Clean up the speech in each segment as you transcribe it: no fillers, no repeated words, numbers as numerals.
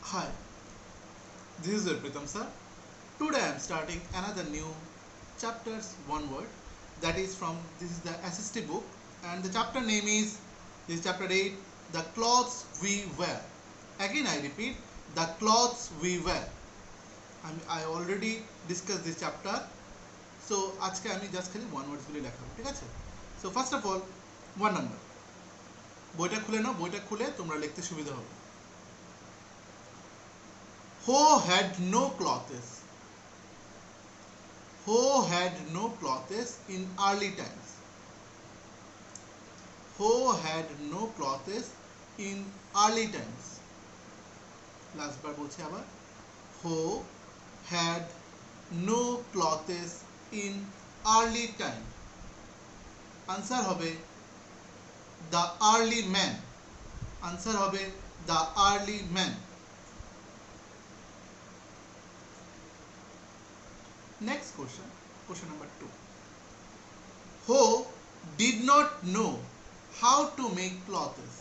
Hi, this is your Pritam sir. Today I am starting another new chapters one word, that is from this is the SST book, and the chapter name is this chapter 8, the clothes we wear. Again I repeat, the clothes we wear. I already discussed this chapter, so আজকে আমি just খালি one ওয়ার্ডস গুলি লেখাবো, ঠিক আছে? So first of all one number, বইটা খুলে নাও, বইটা খুলে তোমরা লিখতে সুবিধা হবে। Who had no clothes? Who had no clothes in early times? Who had no clothes in early times? Last bar bolche abar. Who had no clothes in early time? Answer hobe the early man. Answer hobe the early man. Next question, question number 2. Who did not know how to make clothes?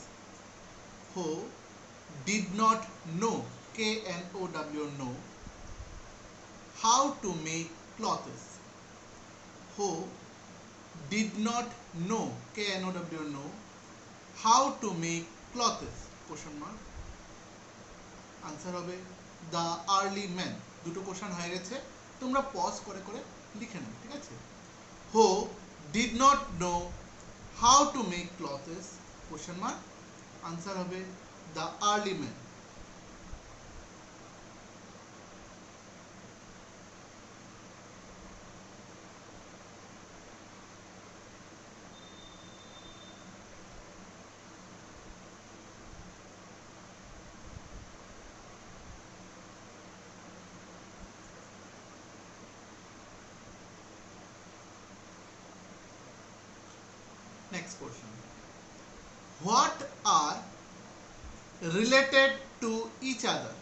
Who did not know, K-N-O-W, know how to make clothes? Who did not know, K-N-O-W, know how to make clothes? Question mark. Answer hobe the early man. দুটো question হয়ে গেছে, তোমরা pause করে করে লিখে নাও, ঠিক আছে? Who did not know how to make clothes? Question mark. Answer hobe the early man. Next question. What are related to each other?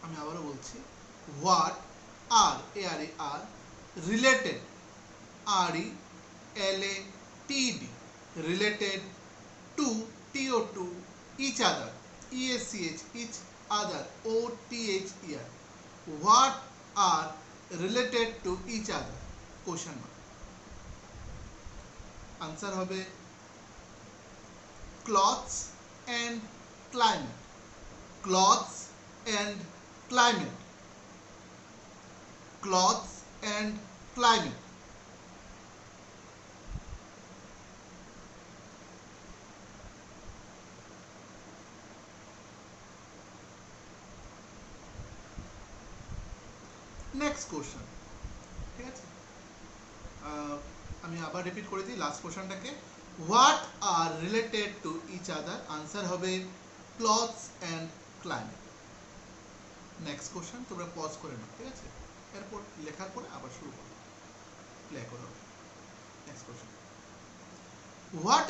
আমি আবারও বলছি, what are, are related, R-E-L-A-T-E-D, related to, T-O-2, each other, E-A-C-H, each other, O-T-H-E-R. What are related to each other? Question mark. Answer hobe clothes and climate. Clothes and climate. Clothes and climate. Next question, ঠিক আছে? আমি আবার repeat করে দিই last কোশ্চেনটাকে। What are related to each other? Answer হবে clothes and climate. Next question তোমরা pause করে নাও, ঠিক আছে? এরপর লেখার পরে আবার শুরু করো, প্লে করো। Next question, what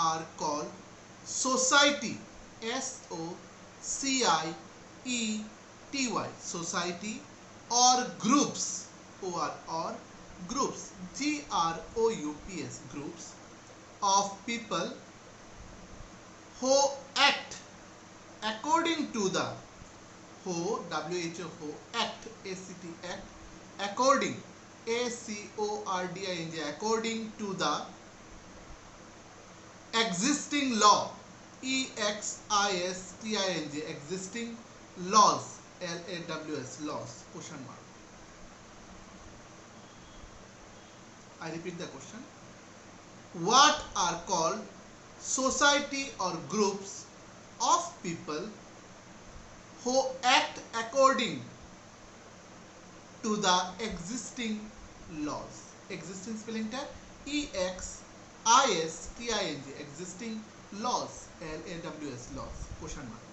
are called society, SOCIETY, society, or groups, or groups, GROUPS, groups of people who act according to the, who, WHO, act, ACT, act, according, ACORDING, according to the existing law, EXISTING, existing laws, LAWS, laws. Question mark. I repeat the question. What are called society or groups of people who act according to the existing laws? Existing spelling tag EXISTING, existing laws, LAWS, laws. Question mark.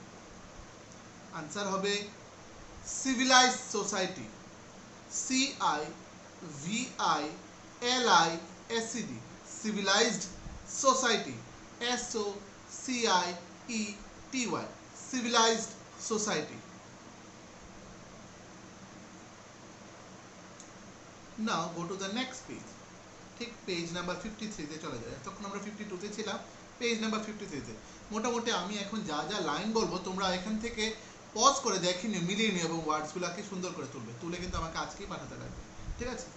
Answer hobe civilized society, CIVILISED, civilized society, SOCIETY, civilized society. Now go to the next page. ঠিক page number 53 তে চলে যায়। তখন আমরা 52 তে ছিলাম, page number 53-তে। মোটামুটি আমি এখন যা যা লাইন বলবো তোমরা এখান থেকে পজ করে দেখে নিও, মিলিয়ে নিও এবং ওয়ার্ডসগুলোকে সুন্দর করে তুলে কিন্তু আমাকে আজকেই পাঠাতে লাগবে, ঠিক আছে?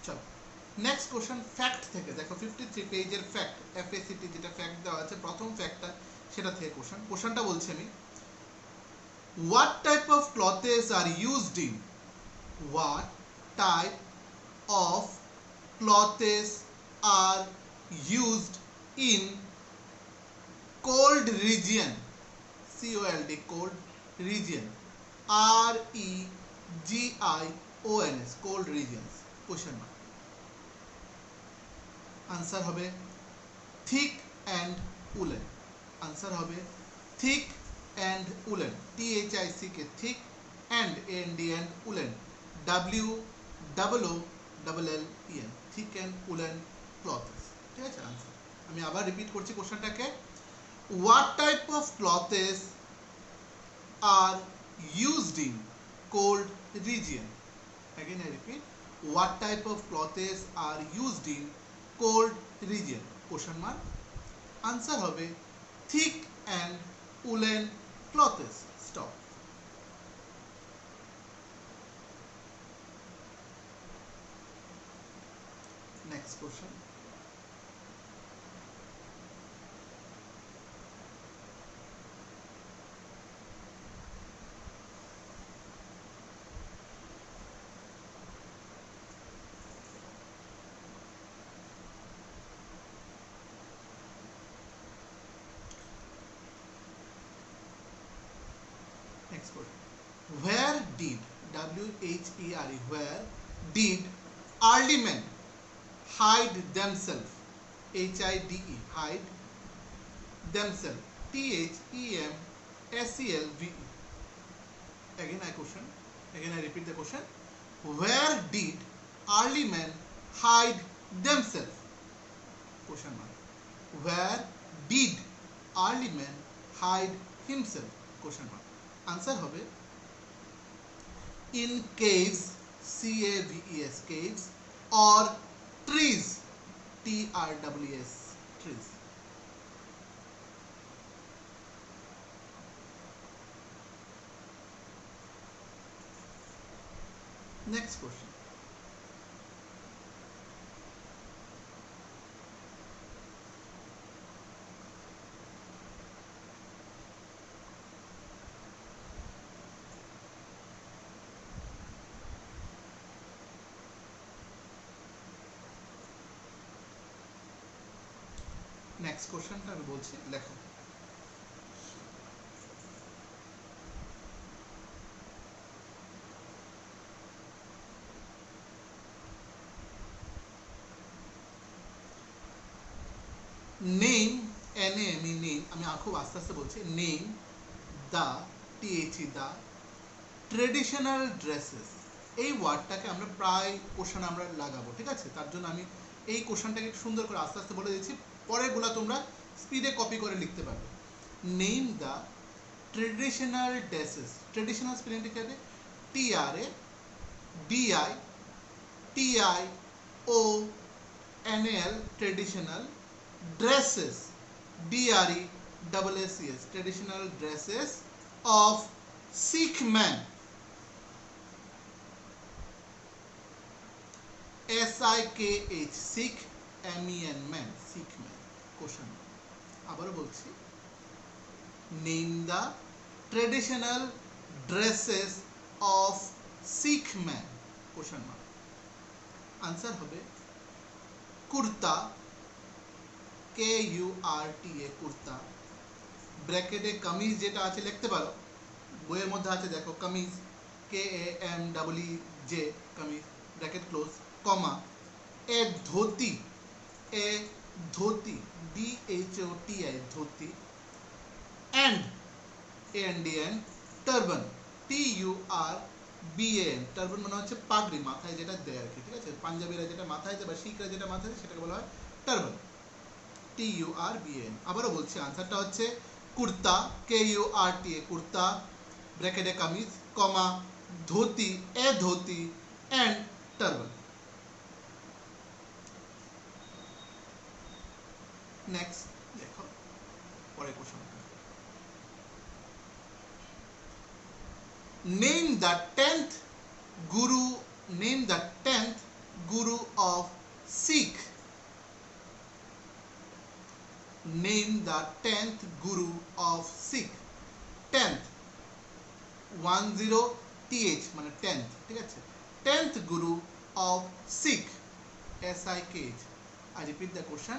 চলো নেক্সট কোশ্চেন ফ্যাক্ট থেকে দেখো 53 পেজের ফ্যাক্ট, এফএসিটি যেটা ফ্যাক্ট দেওয়া আছে প্রথম ফ্যাক্টটা সেটা থেকে কোশ্চেনটা বলছি আমি, what type of clothes are used in, what type of clothes are used in cold region, cold cold region, regions, cold regions, question mark, answer হবে thick and woolen, आंसर হবে thick and woolen, thick thick and and woolen, woolen, thick and woolen clothes, ঠিক আছে answer. আমি আবার repeat করছি কোশ্চেনটাকে, what type of clothes are used in cold region, again I repeat, what type of clothes are used in cold region, question mark, answer হবে thick and woolen clothes, stop। next question, where did, W-H-E-R-E, where did early men hide themselves, H-I-D-E, hide themselves, T-H-E-M-S-E-L-V-E, again I repeat the question, where did early men hide themselves, question mark, where did early man hide himself, question mark, answer হবে in caves, C-A-V-E-S, caves, or trees, T-R-E-E-S, trees। next question, next কোশ্চেনটা আমি বলছি, লেখো, name, N-A-M-E, name, আমি খুব আস্তে আস্তে বলছি, name the, T-H-E, the traditional dresses, এই ওয়ার্ডটাকে আমরা প্রায় কোশ্চেন আমরা লাগাবো, ঠিক আছে? তার জন্য আমি এই কোশ্চেনটাকে সুন্দর করে আস্তে আস্তে বলে দিচ্ছি, পরেরগুলো তোমরা স্পিডে কপি করে লিখতে পারবে। Name the traditional dresses, traditional স্পেলিংটা কি হবে? T-R-A-D-I-T-I-O-N-A-L, traditional dresses, D-R-E-S-S-E-S, traditional dresses of Sikh men, S-I-K-H, Sikh, M-E-N, men, Sikh men, question mark, আবারও বলছি, name the traditional dresses of Sikh men, question mark, answer হবে kurta, K-U-R-T-A, kurta, ব্র্যাকেটে কামিজ যেটা আছে লিখতে পারো, বইয়ের মধ্যে আছে দেখো, kameez, K-A-M-E-E-J, kameez, bracket close, comma, a dhoti, D-H-O-T-I, dhoti, and A-N-D-N, turban, T-U-R-B-A-N, turban মানে হচ্ছে পাগড়ি, মাথায় যেটা দেয় আর কি, ঠিক আছে? পাঞ্জাবিরা যেটা মাথায় দেয় বা শিখরা যেটা মাথায় দেয় সেটাকে বলা হয় টার্বান, TURBAN। আবারও বলছি আনসারটা হচ্ছে কুর্তা, KURTA কুর্তা, ব্র্যাকেটে kameez, comma dhoti, dhoti and turban. Next দেখো পরের কোশ্চেনটা। Name the 10th Guru, name the 10th Guru of Sikh. Name the 10th Guru of Sikh. 10th 10th মানে 10th, ঠিক আছে। 10th Guru of Sikh, SIKH। I repeat the question.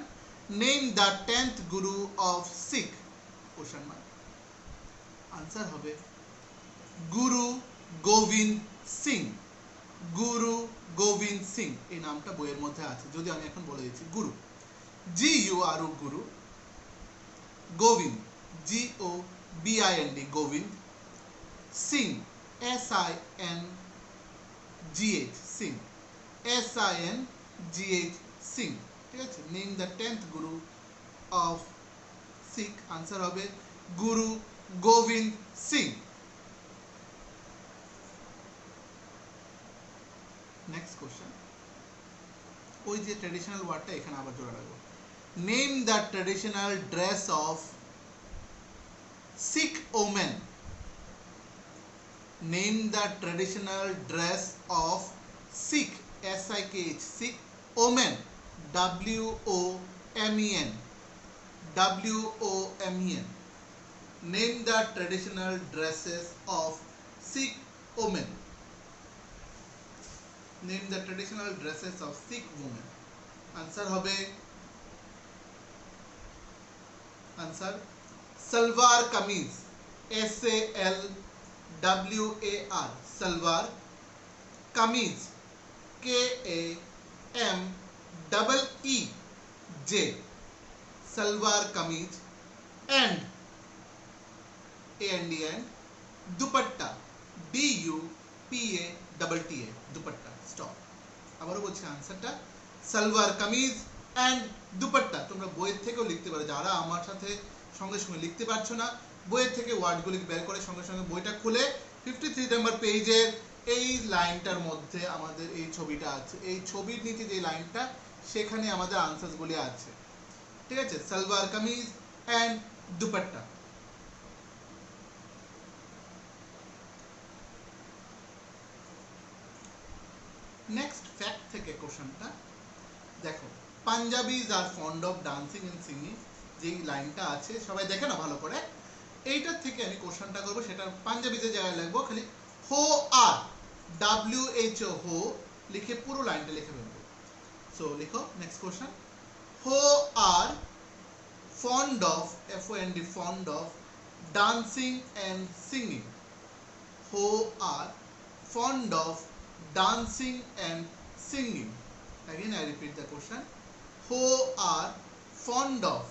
Name the 10th guru of Sikh, question mark। Answer হবে গুরু গোবিন্দ সিং। গুরু গোবিন্দ সিং এই নামটা বইয়ের মধ্যে আছে, যদি আমি এখন বলে দিচ্ছি। গুরু GURU Guru, Gobind GOBIND Gobind, Singh SINGH Singh, SINGH Singh, ঠিক আছে। Name the 10th Guru of Sikh, answer হবে গুরু গোবিন্দ সিং। নেক্সট কোশ্চেন, ওই যে ট্র্যাডিশনাল ওয়ার্ডটা এখানে আবার জোড়া রাখবো। Name the traditional dress of Sikh women. Name the traditional dress of Sikh, SIKH Sikh women, WOMEN WOMEN। Name the traditional dresses of Sikh women. Name the traditional dresses of Sikh women. Answer হবে, answer salwar kameez, SALWAR salwar kameez, KAMEEJ salwar kameez and and dupatta, DUPATTA dupatta. Stop. আবারও বলছি আনসারটা salwar kameez and dupatta. তোমরা বইয়ের থেকেও লিখতে পারো, যারা আমার সাথে সঙ্গে সঙ্গে লিখতে পারছো না, বইয়ের থেকে ওয়ার্ডগুলিকে বের করে সঙ্গে সঙ্গে বইটা খুলে 53 নম্বর পেজের এই লাইনটার মধ্যে আমাদের এই ছবিটা আছে, এই ছবির নিচে যে লাইনটা সেখানে আমাদের আনসারগুলি আছে, ঠিক আছে। Salwar kameez and dupatta. Next fact থেকে কোশ্চেনটা দেখো। Punjabis are fond of dancing and singing, যেই লাইনটা আছে সবাই দেখে না ভালো করে, এইটার থেকে আমি কোশ্চেনটা করবো। সেটা পাঞ্জাবিজের জায়গায় লিখবো খালি হো আর, WHO হো লিখে পুরো লাইনটা লিখে ফেলবো। সো লিখো next question. Who are fond of, FOND fond of dancing and singing. Who are fond of dancing and singing. Again I repeat the question. Who are fond of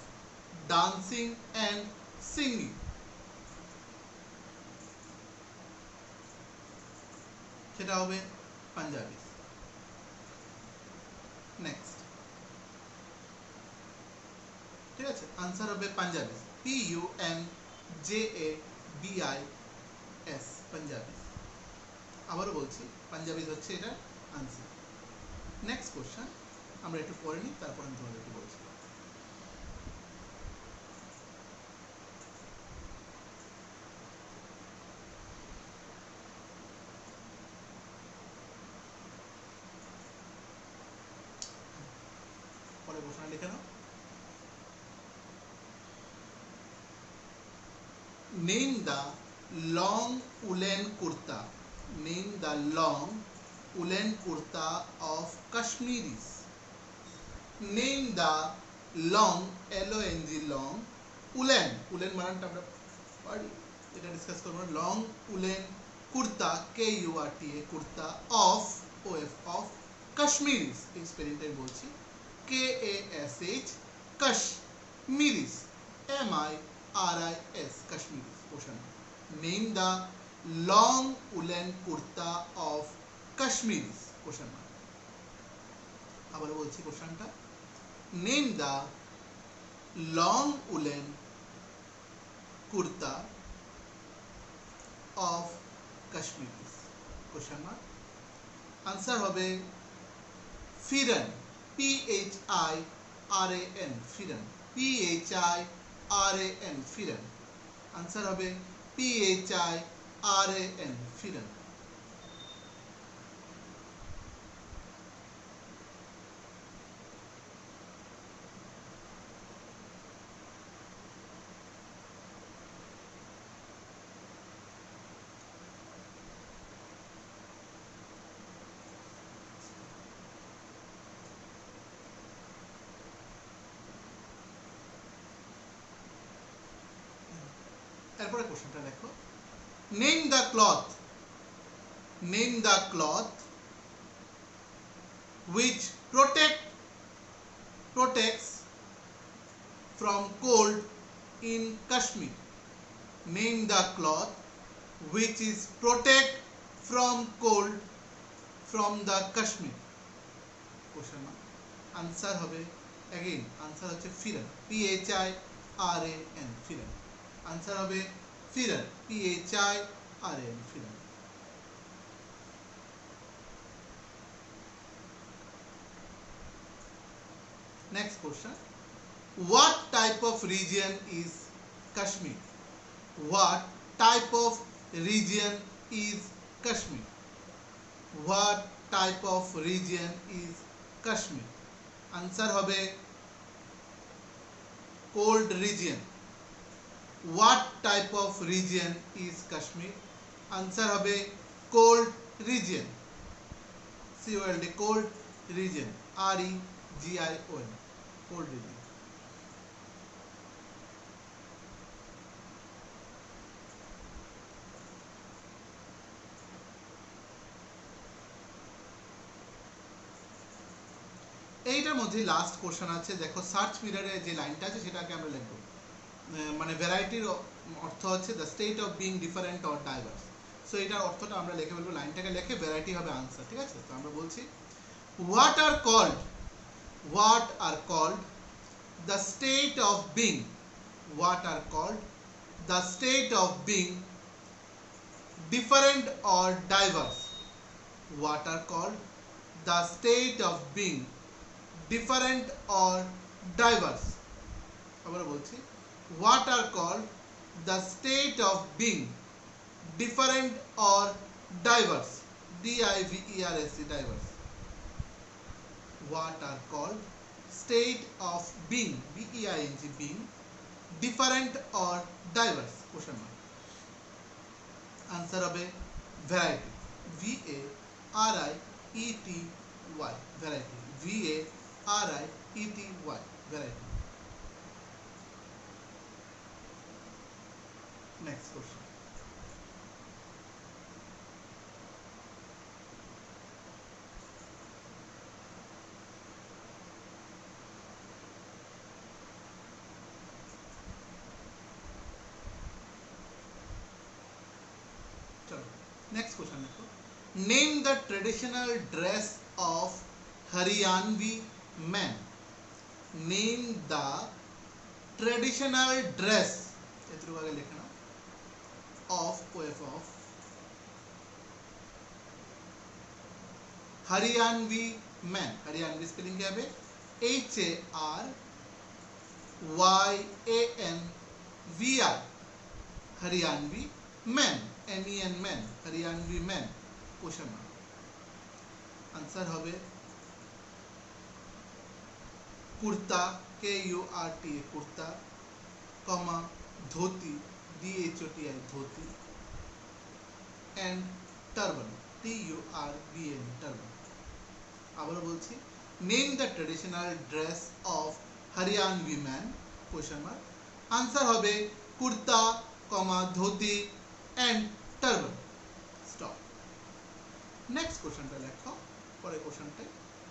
dancing and singing? সেটা হবে panjabi. Next, ঠিক আছে, answer হবে panjabi, PUNJABIS panjabi. আবারও বলছি পাঞ্জাবিজ হচ্ছে এটা answer. Next question আমরা একটু পড়ে নিই, তারপর আমি তোমাদেরকে বলছি। পরে কোশ্চেন লিখে নাও। Name the long woollen kurta. Name the long woolen kurta of Kashmiris. Name the long, LONG long woolen, woolen মানেটা আমরা পারি, এটা ডিসকাস করব। Long woollen kurta, KURTA kurta, of OF of Kashmiris, এই স্পেলিংটাই বলছি, KASH Kashmiris, MIRIS Kashmiris. Question, name the long woolen kurta of Kashmiris, question mark। আবার বলছি কোশ্চেনটা, Name the long woolen kurta of Kashmiris. Question mark. Answer হবে Firan. P-H-I-R-A-N. Firan. P-H-I-R-A-N. Firan. Answer হবে P-H-I-R-A-N. Firan. এরপরে কোশ্চেনটা দেখো, name the cloth, name the cloth which protects from cold in Kashmir. Name the cloth which is protect from cold from the Kashmir. Question mark. Answer হবে again, answer হচ্ছে Firan. P-H-I-R-A-N. Firan. Answer হবে Firan. P-H-I-R-A-N. Firan. Next question. What type of region is Kashmir? What type of region is Kashmir? What type of region is Kashmir? Answer হবে cold region. What type of region is Kashmir? Answer হবে cold region. C-O-L-D, cold region. R-E-G-I-O-N. Cold region. এইটার মধ্যে last question আছে, দেখো search মিররে যে লাইনটা আছে সেটাকে আমরা লিখব, মানে ভ্যারাইটির অর্থ হচ্ছে the state of being different or diverse. So এটার অর্থটা আমরা লিখে বলবো, লাইনটাকে লিখে ভ্যারাইটি হবে আনসার, ঠিক আছে? তো আমরা বলছি what are called the state of being, what are called the state of being different or diverse, what are called the state of being different or diverse. আমরা বলছি what are called the state of being different or diverse, D-I-V-E-R-S-E, diverse. What are called state of being, B-E-I-N-G, being different or diverse? Question mark. Answer হবে variety, V-A-R-I-E-T-Y, variety, V-A-R-I-E-T-Y, variety. Next question. Next question देखो, name the traditional dress of Haryanvi men. Name the traditional dress, इतने आगे लिखना, of Haryanvi men. Haryanvi spelling क्या है? H-A-R-Y-A-N-V-I. Haryanvi men, M-E-N men, Haryanvi men. Question mark. Answer হবে kurta, K-U-R-T-A, kurta, comma dhoti, D-H-O-T-I, dhoti, and turban, T-U-R-B-A-N, turban. আবারও বলছি, name the traditional dress of Haryanvi man. Question mark. Answer হবে kurta, comma dhoti, and turban. Stop. Next কোশ্চেনটা লেখো, পরে কোশ্চেনটা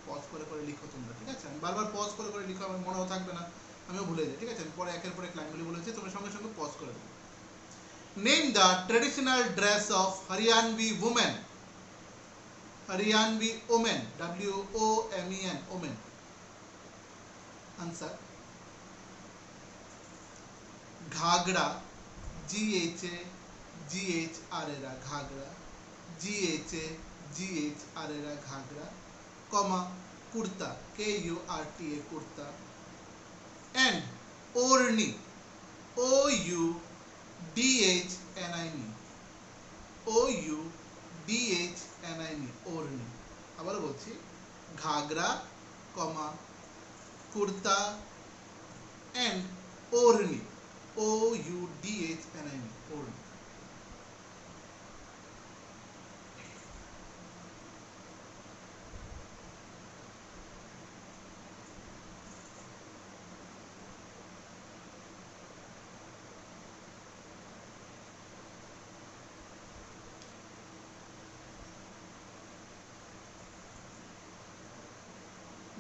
pause করে করে লিখো তোমরা, ঠিক আছে? আমি বারবার পজ করে করে লিখো, আমার মনেও থাকবে না, আমিও ভুলে যাই, ঠিক আছে? আমি পরে একের পর এক লাইনগুলি বলেছি, তোমরা সঙ্গে সঙ্গে পজ করে দেবে। Name the traditional dress of Haryanvi women, Haryanvi women, W-O-M-E-N, women. Answer ghaghra GHAGHRA ghaghra GHAGHRA ghaghra comma kurta KURTA kurta and odhni OUDHNINE odhni আবার বলছি ghaghra comma kurta and odhni OUDHNINE odhni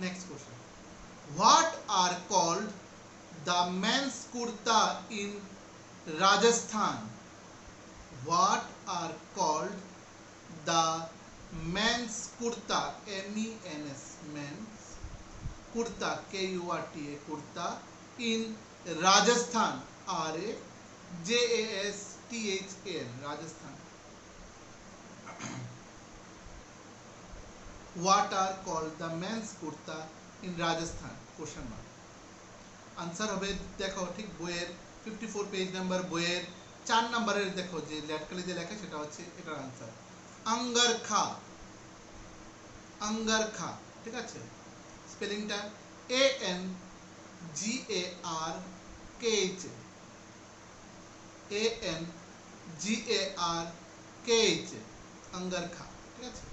Next question. What are called the men's kurta in Rajasthan? What are called the men's kurta? MENS men's kurta KURTA kurta in Rajasthan RAJASTHAN Rajasthan. What are called the men's kurta in Rajasthan? Question mark. Answer হবে দেখো ঠিক বইয়ের 54 page number বইয়ের 4 নম্বরের দেখো যে লেটকালি যে লেখা সেটা হচ্ছে এটার आंसर अंगरखा ঠিক আছে স্পেলিংটা ANGARKH अंगरखा ঠিক আছে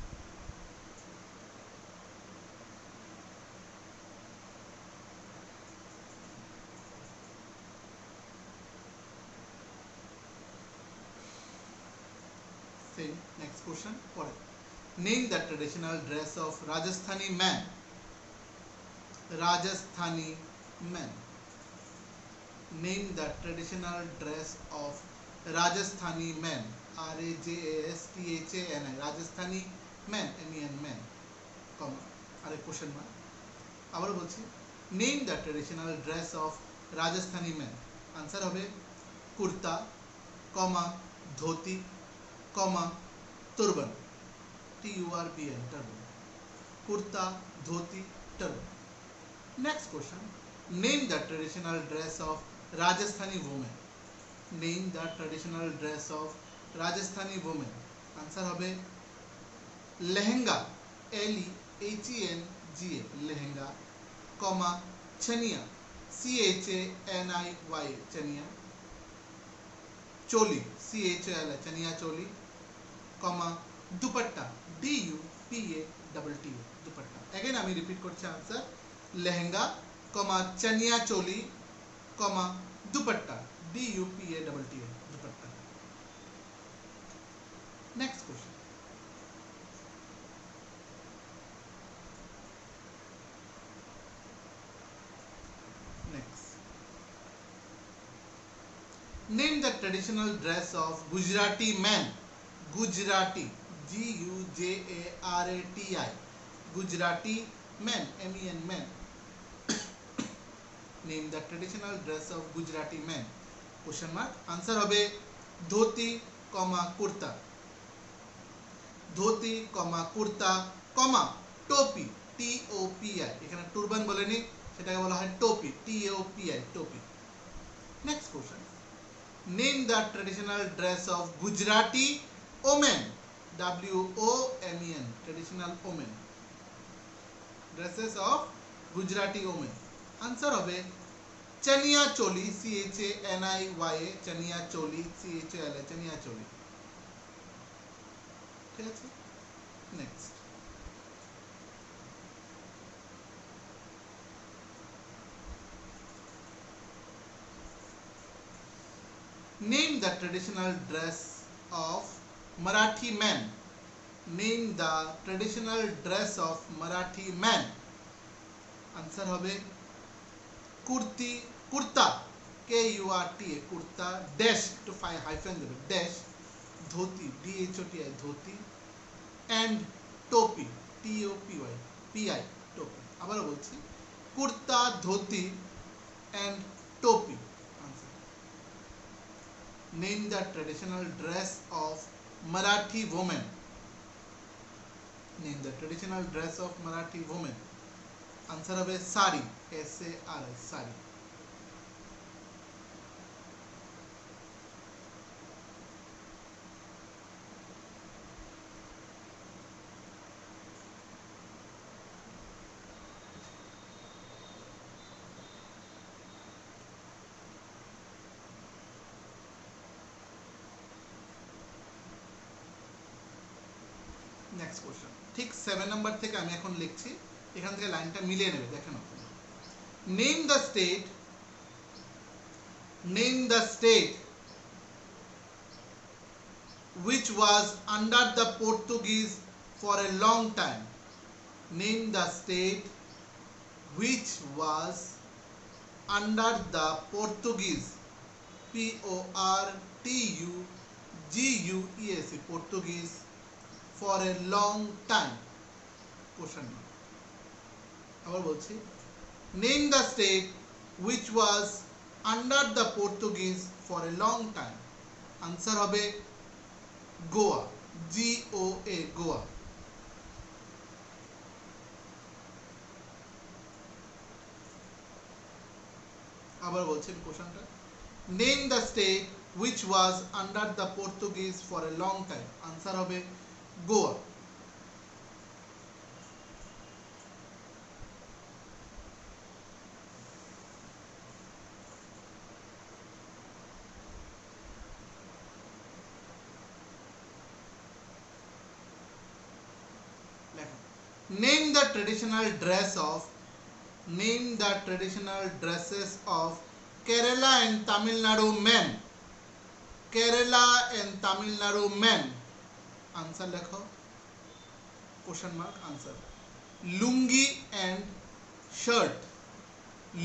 Next question. Name the traditional dress of Rajasthani men. Rajasthani men. Name the traditional dress of Rajasthani men. RAJASTHANI Rajasthani men. MEN men. Comma. Are question mark. আবার বলছি Name the traditional dress of Rajasthani men. Answer হবে kurta, comma dhoti, comma turban TURBN turban kurta dhoti turban. Next question. Name the traditional dress of Rajasthani women. Name the traditional dress of Rajasthani women. Answer hobe lehenga LEHENGA lehenga comma chaniya CHANIY chaniya choli CHOL chaniya choli comma dupatta DUPA dupatta again আমি repeat করছি answer lehenga comma chaniya choli comma dupatta DUPA dupatta next question next Name the traditional dress of Gujarati men. Gujarati GUJARATI Gujarati men MEN men. Name the traditional dress of Gujarati men. Question mark. Answer hobe dhoti, kurta. Dhoti, kurta, topi TOPI. এখানে turban বলেনি সেটাকে বলা হয় topi TOPI topi. Next question. Name the traditional dress of Gujarati women. WOMEN traditional women. Dresses of Gujarati women. Answer hobe chaniya choli CHANIYA chaniya choli CHOL chaniya choli. ঠিক আছে next. Name the traditional dress of Marathi men. Name the traditional dress of Marathi men. Answer hobe kurti kurta KURTA kurta dash to hyphen দেবে dash dhoti DHOTI dhoti and topi TOPY PI topi আবারও বলছি kurta, dhoti and topi. Answer. Name the traditional dress of Marathi women. Name the traditional dress of Marathi women. Answer হবে sari, S-A-R-I, sari. Next question ঠিক 7 number থেকে আমি এখন লিখছি এখান থেকে লাইনটা মিলিয়ে নেবে দেখেন name the state which was under the Portuguese for a long time. Name the state which was under the Portuguese, P-O-R-T-U-G-U-E-S-E, Portuguese, for a long time. Question mark. আবার বলছি, name the state which was under the Portuguese for a long time. Answer হবে Goa, G-O-A, Goa. আবার বলছি কোশ্চেনটা, name the state which was under the Portuguese for a long time. Answer হবে Goa. Name the traditional dresses of Kerala and Tamil Nadu men. Kerala and Tamil Nadu men. Answer লেখো, question mark, answer. Lungi and shirt.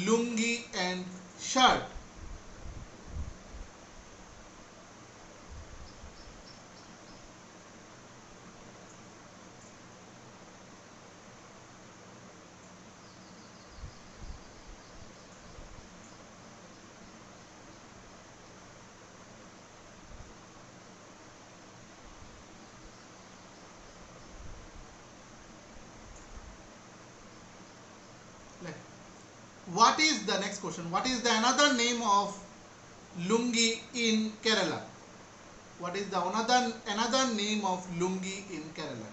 Lungi and shirt. What is the next question? What is the another name of lungi in Kerala? What is the another name of lungi in Kerala?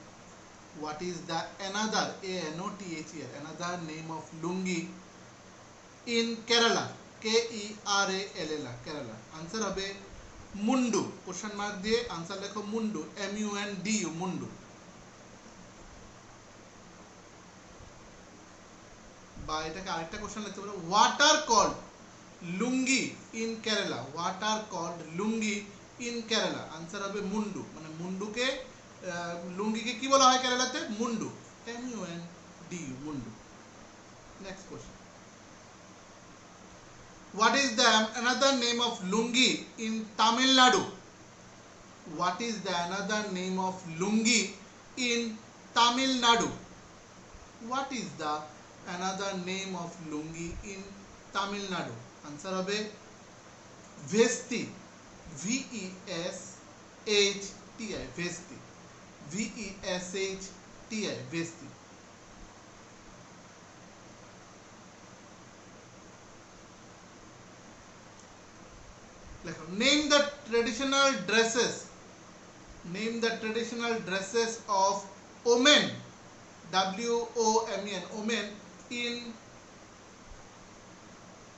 What is the another, A-N-O-T-H-E-R, another name of lungi in Kerala? K-E-R-A-L-L, Kerala. Answer হবে mundu. Question mark দিয়ে answer লেখো mundu, M-U-N-D-U, mundu. বা এটাকে আরেকটা question লিখতে পারো, what are called lungi in Kerala? What are called lungi in Kerala? Answer হবে মুন্ডু, মানে মুন্ডুকে লুঙ্গিকে কি বলা হয় কেরালাতে? মুন্ডু, M-U-N-D-U, মুন্ডু. Next question, what is the another name of lungi in Tamil Nadu? What is the another name of lungi in Tamil Nadu? What is the another name of lungi in Tamil Nadu? Answer হবে vesti, V-E-S-H-T-I, vesti, V-E-S-H-T-I, vesti. Name the traditional dresses of Omen, W-O-M-E-N, Omen, in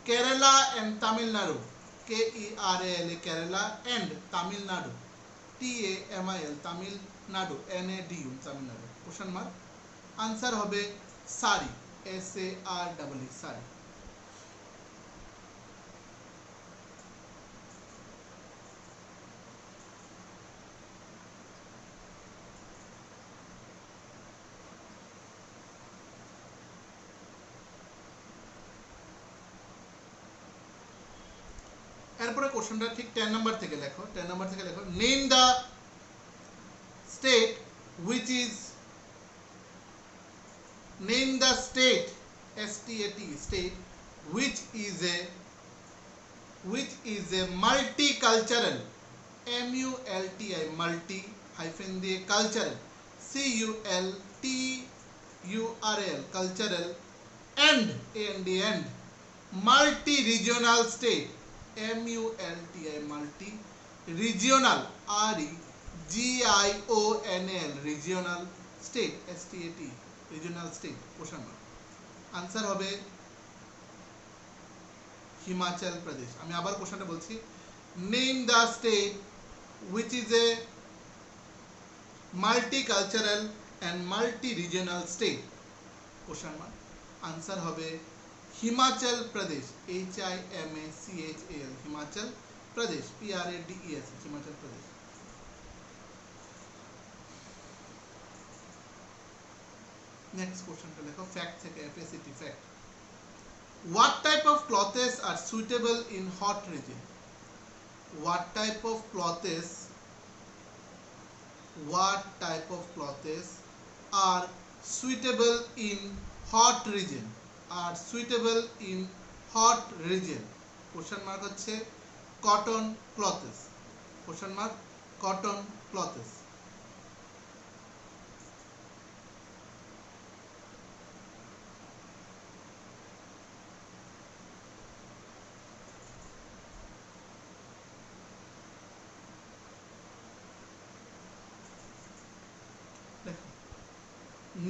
Kerala and Tamil Nadu, K-E-R-A-L-A, Kerala, and Tamil Nadu, T-A-M-I-L, Tamil Nadu, N-A-D-U, Tamil Nadu. Question mark. Answer হবে sari, S-A-R-E-E, sari. এরপরে কোশ্চেনটা ঠিক 10 number থেকে লেখো, 10 number থেকে লেখো, name the state which is, name the state, STAT state, which is a multicultural, MULTI multi hyphen দিয়ে cultural, CULTURAL cultural, and multi-regional state, MULTI multi-regional, REGIONAL regional state, STAT regional state. Question mark answer হবে হিমাচল প্রদেশ। আমি আবার কোশ্চেনটা বলছি, name the state which is a multicultural and multi-regional state, question mark answer হবে Himachal Pradesh, HIMACHAL Himachal Pradesh, PRADES Himachal Pradesh. Next কোশ্চেনটা লেখো fact থেকে, FACT fact. What type of clothes are suitable in hot region? What type of clothes are suitable in hot region? Are suitable in hot region? Question mark হচ্ছে cotton clothes. Question mark cotton clothes.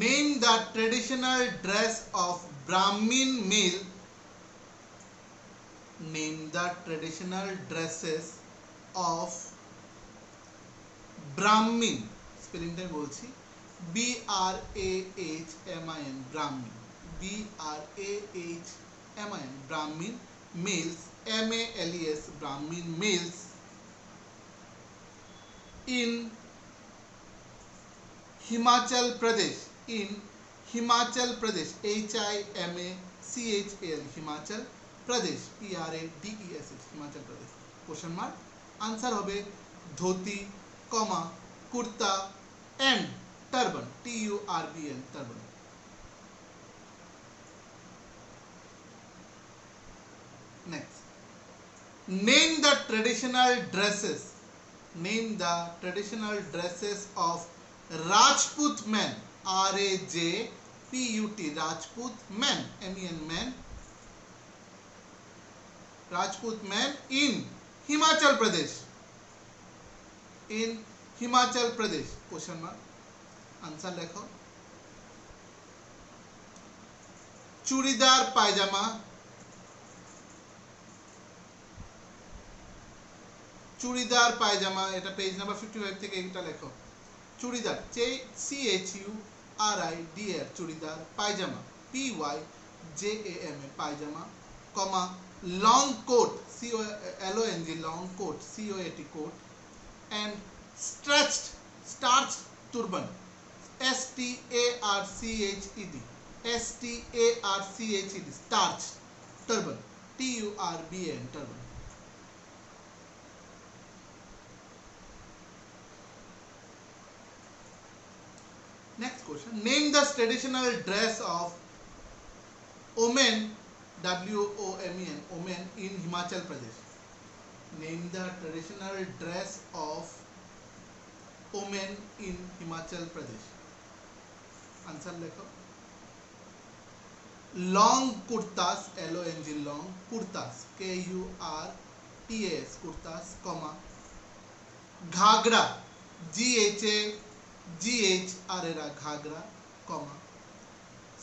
Name the traditional dress of Brahmin male. Name the traditional dresses of Brahmin. Spelling time bolchi, BRAHMIN Brahmin, BRAHMIN Brahmin males, MALES Brahmin males in Himachal Pradesh, in Himachal Pradesh, HIMACHAL Himachal Pradesh, PRADES Himachal Pradesh. Question mark answer হবে ধুতি, কমা kurta and turban, TURBN turban. Next, name the traditional dresses. Name the traditional dresses of Rajput men, RAJPUT Rajput men, MEN men, Rajput men in Himachal Pradesh, in Himachal Pradesh. Question mark answer লেখো চুড়িদার পায়জামা, চুড়িদার পায়জামা, এটা page number 55 থেকে এটা লেখো। Churidar CHURIDAR churidar, pyjama PYJAMA pyjama, comma long coat COLONG long coat COAT coat, and starched turban STARCHED starched turban, TURBAN turban. Next question, name the traditional dress of women, WOMEN women in Himachal Pradesh. Name the traditional dress of women in Himachal Pradesh. Answer লেখো long kurtas, LONG long kurtas, KURTAS kurtas, comma ghaghra GHAGHRA ghaghra, comma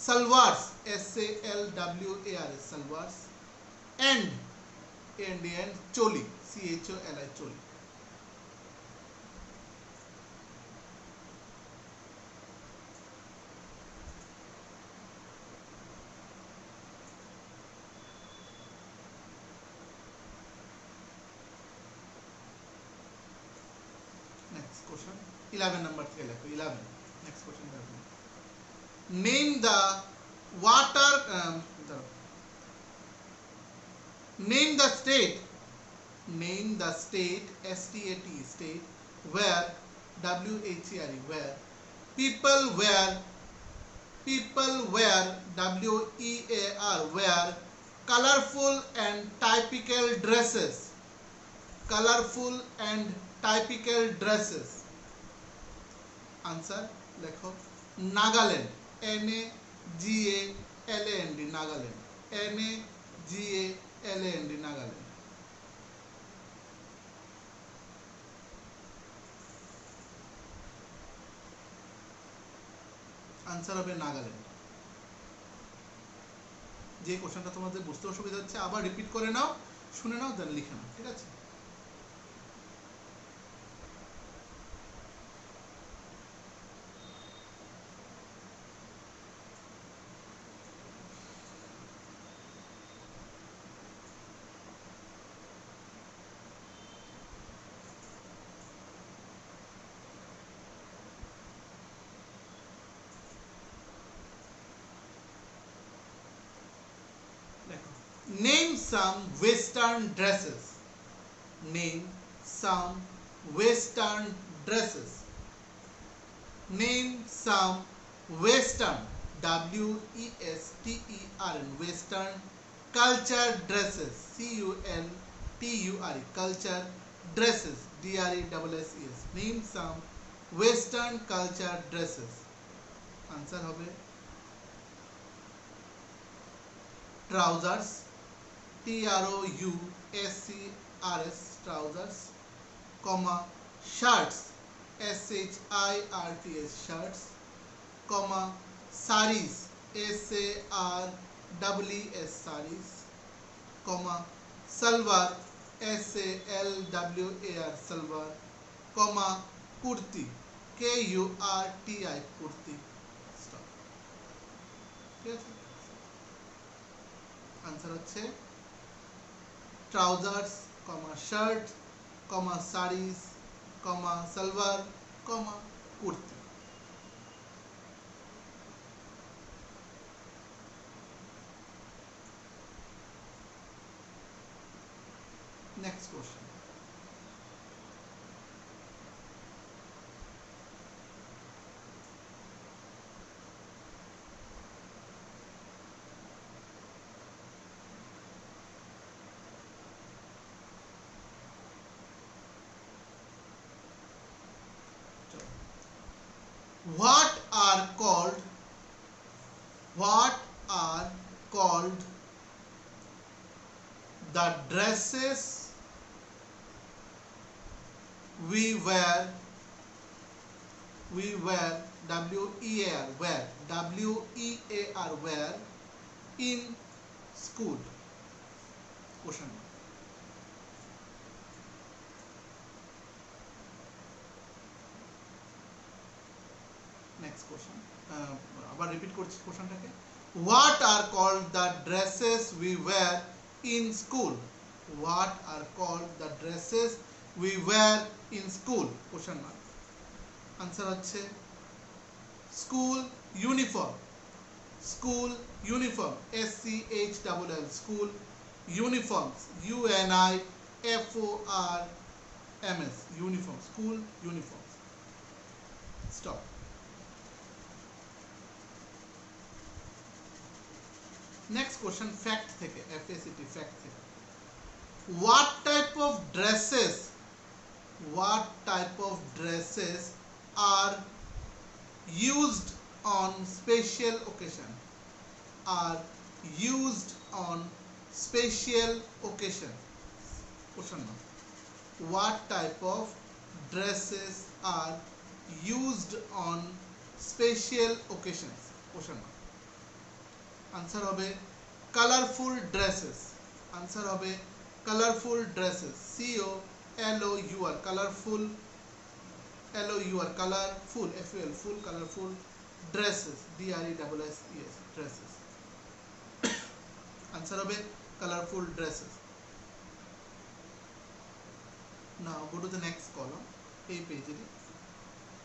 salwars SALWARS salwars, and choli CHOLI choli. Next question 11 number থেকে লেখো 11. Next question, name the water name the state STAT state where WHERE where people wear People wear, W-E-A-R, wear colorful and typical dresses. Colorful and typical dresses. Answer, lekho. Nagaland, N-A-G-A-L-A-N-D, Nagaland. N-A-G-A-L-A-N-D, Nagaland. Answer হবে নাগাল্যান্ড। যে কোশ্চেনটা তোমাদের বুঝতে অসুবিধা হচ্ছে আবার repeat করে নাও, শুনে নাও, দেন লিখে নাও, ঠিক আছে? Name some Western dresses. Name some Western dresses. Name some Western, W-E-S-T-E-R-N, Western culture dresses, C-U-L-T-U-R-E, culture dresses, D-R-E-S-S-E-S. Name some Western culture dresses. Answer হবে trousers, T-R-O-U-S-C-R-S, trousers, comma, shirts, S-H-I-R-T-S, shirts, comma, saris, S-A-R-E-E-S, saris, comma, salwar, S-A-L-W-A-R, salwar, comma, kurti, K-U-R-T-I, kurti. Stop. ঠিক আছে? Answer হচ্ছে trousers, shirt, sarees, salwar, kurti. Next question. What are called the dresses we wear, W-E-A-R, wear in school? Question. Next question. আবার repeat করছি কোশ্চেনটাকে। What are called the dresses we wear in school? What are called the dresses we wear in school? Question mark. Answer হচ্ছে school uniform. School uniform, S-C-H-O-O-L, school uniforms, U-N-I-F-O-R-M-S, uniform, school uniforms. Stop. Next question, fact থেকে, FACT, fact থেকে. What type of dresses are used on special occasion? Are used on special occasion? Question mark. What type of dresses are used on special occasions? Question mark. Answer হবে colorful dresses. Answer হবে colorful dresses, C-O-L-O-U-R, colorful, L-O-U-R, colorful, F-U-L, full, colorful dresses, D-R-E-S-S-E-S, dresses. Answer হবে colorful dresses. Now go to the next column, A page,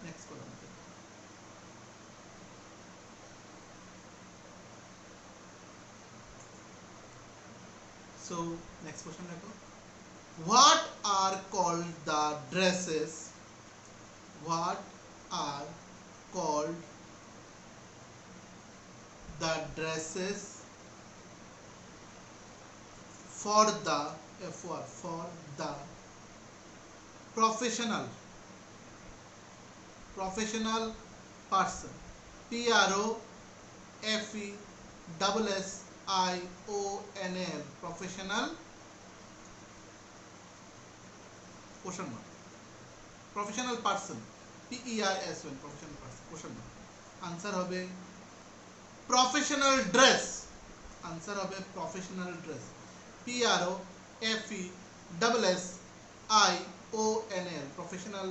next column. So next question देखो. What are called the dresses? What are called the dresses for the for the professional person. PROFESSIONL professional question mark professional person PERSON professional person question mark answer হবে professional dress answer হবে professional dress PROFESSIONL professional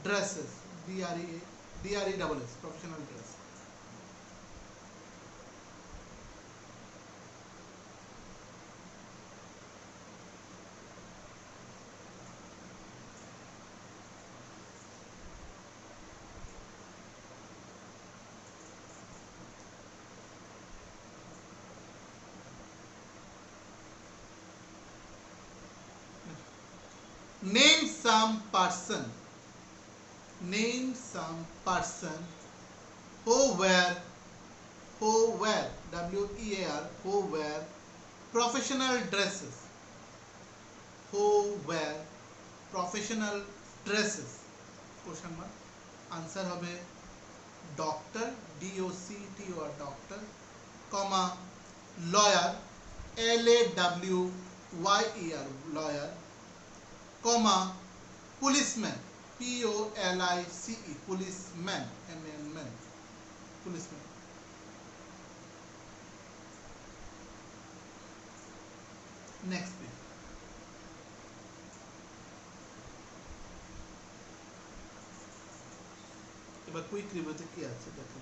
dresses DRESS professional dress. Name some person who wear WEAR who wear professional dresses question mark answer হবে doctor DOCTOR doctor comma lawyer LAWYER lawyer comma policeman POLICE policeman man policeman. Next please. এবার quick রিভিউতে কি আছে দেখি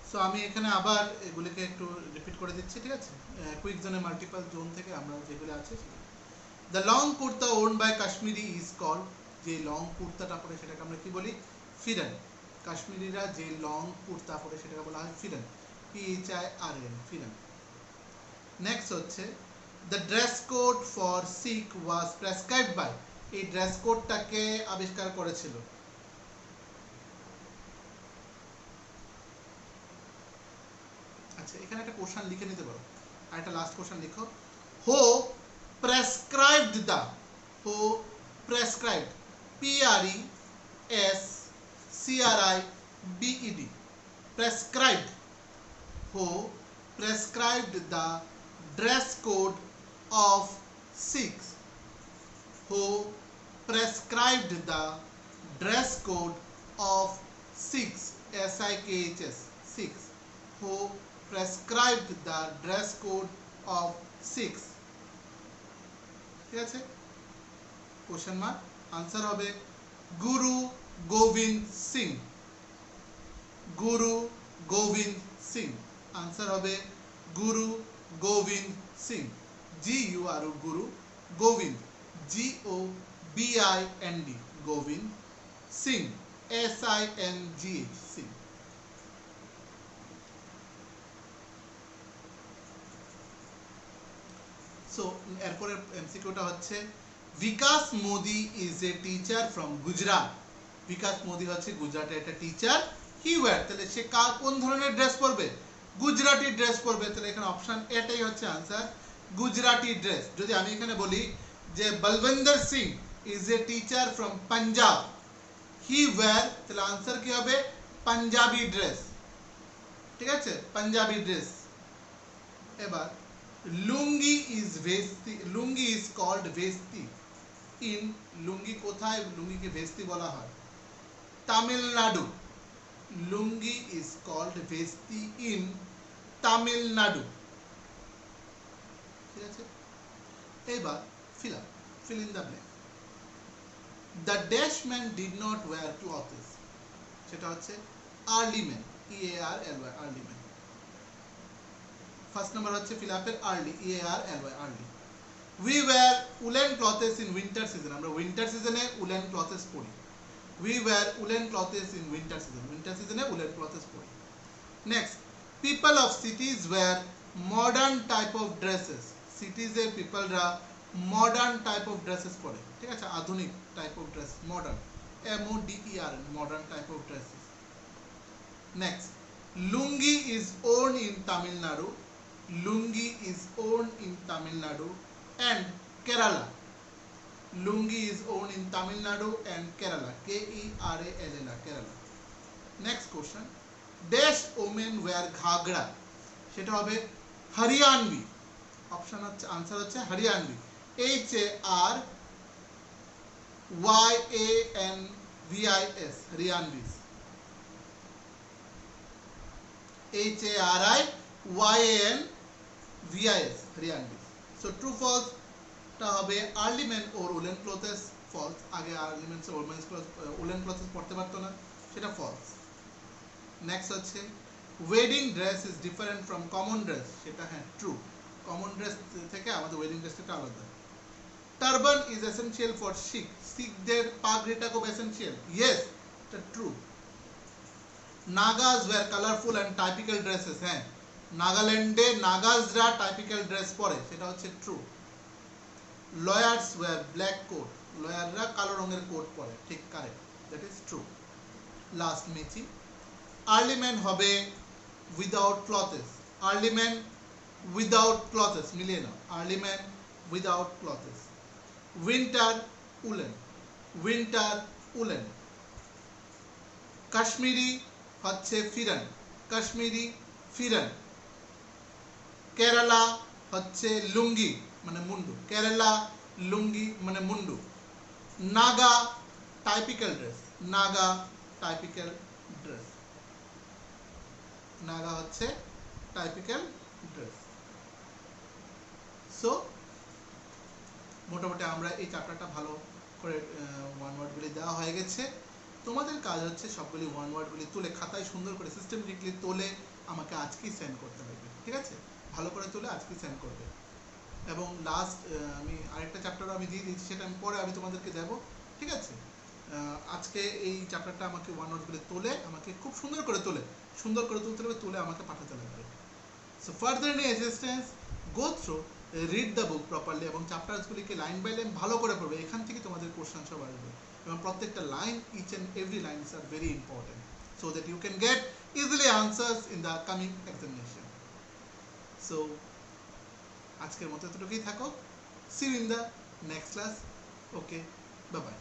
so আমি এখানে আবার এগুলিকে একটু রিপিট করে দিচ্ছি ঠিক আছে কুইক জোনে মাল্টিপল জোন থেকে আমরা যেগুলো আছে the long kurta worn by Kashmiri is called যে লং কুর্তাটা পরে সেটাকে আমরা কি বলি ফিরান কাশ্মীরিরা যে লং কুর্তা পরে সেটাকে বলা হয় ফিরান PHIRAN ফিরান নেক্সট হচ্ছে the dress code for Sikh was prescribed by এই ড্রেস কোডটাকে আবিষ্কার করেছিল আচ্ছা এখানে একটা কোশ্চেন লিখে নিতে পারো আর একটা লাস্ট কোশ্চেন লিখো হো প্রেসক্রাইবড দা হো prescribed PRESCRIBED prescribed who prescribed the dress code of Sikhs who prescribed the dress code of Sikhs SIKHS Sikhs who prescribed the dress code of Sikhs ঠিক আছে কোশ্চেন মার্ক আনসার হবে Guru Gobind Singh Guru Gobind Singh answer হবে Guru Gobind Singh GURU Guru Gobind GOBIND Gobind Singh SINGH Singh so এরপরের এমসিকিউটা হচ্ছে Vikash Modi is a teacher from Gujarat Vikash Modi হচ্ছে গুজরাটের একটা টিচার হি ওয়্যার তাহলে সে কোন ধরনের ড্রেস পরবে গুজরাটি ড্রেস পরবে তাহলে এখানে অপশন এটাই হচ্ছে আনসার গুজরাটি ড্রেস যদি আমি এখানে বলি যে Balvinder Singh is a teacher from Punjab he were তাহলে আনসার কি হবে পাঞ্জাবি ড্রেস ঠিক আছে পাঞ্জাবি ড্রেস এবার lungi is veshti lungi is called veshti in lungi কোথায় লুঙ্গিকে ভেস্তি বলা হয় Tamil Nadu lungi is called veshti in Tamil Nadu ঠিক আছে এবার fill in the blank. The dash man did not wear clothes. সেটা হচ্ছে early man, EARLY, early man. First number হচ্ছে fill up এর early, EARLY, early. We wear woolen clothes in winter season. আমরা winter season এ woolen clothes পরি. We wear woolen clothes in winter season. Winter season A woolen clothes পরি. Next, people of cities wear modern type of dresses. Cities এর people রা modern type of dresses পরে, ঠিক আছে, আধুনিক type of dress, modern, MODERN, modern type of dresses. Next, lungi is worn in Tamil Nadu. Lungi is worn in Tamil Nadu and Kerala. Lungi is worn in Tamil Nadu and Kerala. KERALA, Kerala. Next question. Dash women wear ghagra. সেটা হবে হরিয়ানবি। Option হচ্ছে, answer হচ্ছে হরিয়ানবি। HARYANVIS, হরিয়ানবিস। HARYANVIS, হরিয়ানবিস। So true false টা হবে early man ওর woollen ক্লথেস, false. আগে early man woollen ক্লথেস পড়তে পারতো না, সেটা ফলস। নেক্সট হচ্ছে wedding dress is different from common dress, সেটা হ্যাঁ ট্রু। কমন ড্রেস থেকে আমাদের ওয়েডিং ড্রেসটা আলাদা। Turban is essential for Sikh, শিখদের পাগড়িটা খুব এসেনশিয়াল, ইয়েস, এটা true. Nagas wear colourful and typical dresses, হ্যাঁ, নাগাল্যান্ডে নাগাজরা টাইপিক্যাল ড্রেস পরে, সেটা হচ্ছে true. Lawyers wear black coat, লয়াররা কালো রঙের কোট পরে, ঠিক, correct, that is true. Last মেচি, আর্লি ম্যান হবে without clothes, early man without clothes, মিলিয়ে নাও, early man without clothes. Winter woollen, winter woollen. Kashmiri হচ্ছে ফিরান, কাশ্মীরি ফিরান। কেরালা হচ্ছে লুঙ্গি মানে মুন্ডু, কেরালা লুঙ্গি মানে মুন্ডু। Naga typical dress, Naga typical dress, Naga হচ্ছে টাইপিক্যাল ড্রেস। সো মোটামুটি আমরা এই চ্যাপ্টারটা ভালো করে ওয়ান ওয়ার্ডগুলি দেওয়া হয়ে গেছে। তোমাদের কাজ হচ্ছে সবগুলি ওয়ান ওয়ার্ডগুলি তুলে খাতায় সুন্দর করে সিস্টেমেটিকলি তুলে আমাকে আজকেই সেন্ড করতে হবে, ঠিক আছে, ভালো করে তুলে আজকেই সেন্ড করবে। এবং লাস্ট আমি আরেকটা চ্যাপ্টারও আমি দিয়ে দিচ্ছি, সেটা আমি পরে আমি তোমাদেরকে দেবো, ঠিক আছে। আজকে এই চ্যাপ্টারটা আমাকে ওয়ান ওয়ার্ডগুলি তুলে আমাকে খুব সুন্দর করে তুলতে হবে, তুলে আমাকে পাঠাতে লাগবে। So further any assistance, go through, read the book properly এবং চ্যাপ্টারসগুলিকে লাইন বাই লাইন ভালো করে পড়বে। এখান থেকে তোমাদের কোশ্চেন সব আসবে এবং প্রত্যেকটা line, each and every lines are very important, so that you can get easily answers in the coming examination. So আজকের মতো এতটুকুই থাকো। See you in the next class. Okay, bye by.